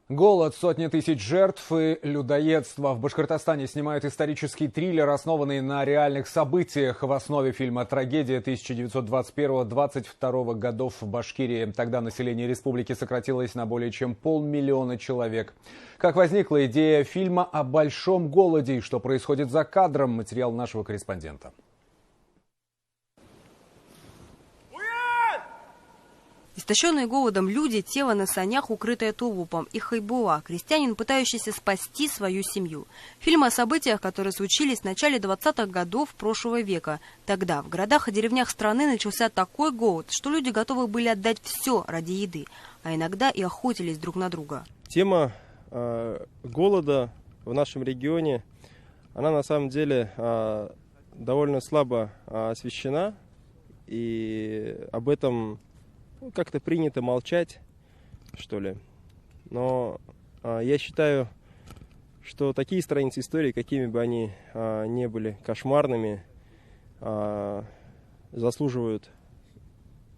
Голод, сотни тысяч жертв и людоедство. В Башкортостане снимают исторический триллер, основанный на реальных событиях. В основе фильма трагедия 1921-22 годов в Башкирии. Тогда население республики сократилось на более чем 500 000 человек. Как возникла идея фильма о большом голоде и что происходит за кадром? Материал нашего корреспондента. Истощенные голодом люди, тело на санях, укрытое тулупом, и хайбула, крестьянин, пытающийся спасти свою семью. Фильм о событиях, которые случились в начале 20-х годов прошлого века. Тогда в городах и деревнях страны начался такой голод, что люди готовы были отдать все ради еды, а иногда и охотились друг на друга. Тема голода в нашем регионе, она на самом деле довольно слабо освещена, и об этом как-то принято молчать, что ли. Но я считаю, что такие страницы истории, какими бы они ни были кошмарными, заслуживают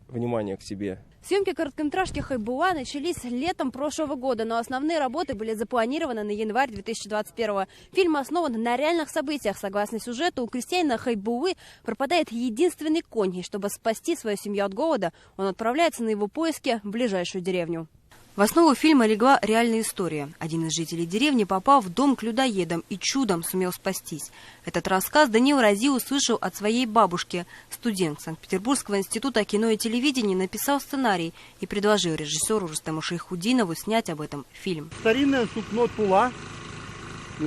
внимания к себе. Съемки короткометражки «Хайбула» начались летом прошлого года, но основные работы были запланированы на январь 2021. Фильм основан на реальных событиях. Согласно сюжету, у крестьянина Хайбулы пропадает единственный конь, и чтобы спасти свою семью от голода, он отправляется на его поиски в ближайшую деревню. В основу фильма легла реальная история. Один из жителей деревни попал в дом к людоедам и чудом сумел спастись. Этот рассказ Даниил Рази услышал от своей бабушки. Студент Санкт-Петербургского института кино и телевидения написал сценарий и предложил режиссеру Рустему Шайхутдинову снять об этом фильм. Старинное сукно тула,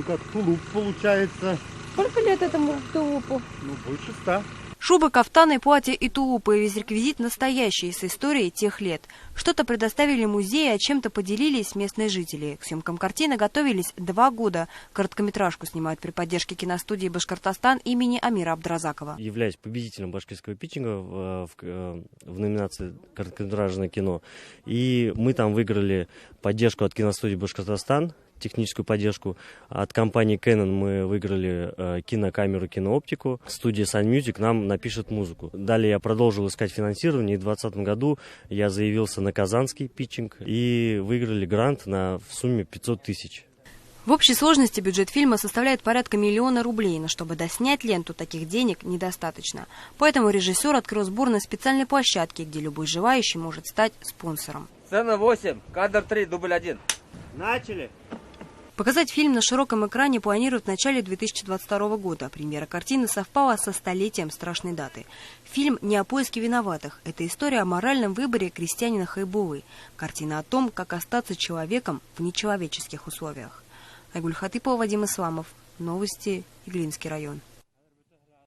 как тулуп получается. Сколько лет этому тулупу? Больше 100. Шубы, кафтаны, платья и тулупы. Весь реквизит настоящий, с историей тех лет. Что-то предоставили музеи, а чем-то поделились местные жители. К съемкам картины готовились 2 года. Короткометражку снимают при поддержке киностудии «Башкортостан» имени Амира Абдразакова. Являюсь победителем башкирского питчинга в номинации «Короткометражное кино». И мы там выиграли поддержку от киностудии «Башкортостан», техническую поддержку. От компании Canon мы выиграли кинокамеру, кинооптику. Студия Sun Music нам напишет музыку. Далее я продолжил искать финансирование. И в 2020 году я заявился на казанский питчинг и выиграли грант в сумме 500 000. В общей сложности бюджет фильма составляет порядка 1 000 000 рублей, но чтобы доснять ленту, таких денег недостаточно. Поэтому режиссер открыл сбор на специальной площадке, где любой желающий может стать спонсором. Сцена 8, кадр 3, дубль 1. Начали! Показать фильм на широком экране планируют в начале 2022 года. Премьера картины совпала со столетием страшной даты. Фильм не о поиске виноватых. Это история о моральном выборе крестьянина Хайбулы. Картина о том, как остаться человеком в нечеловеческих условиях. Айгуль Хатипова, Вадим Исламов. Новости. Иглинский район.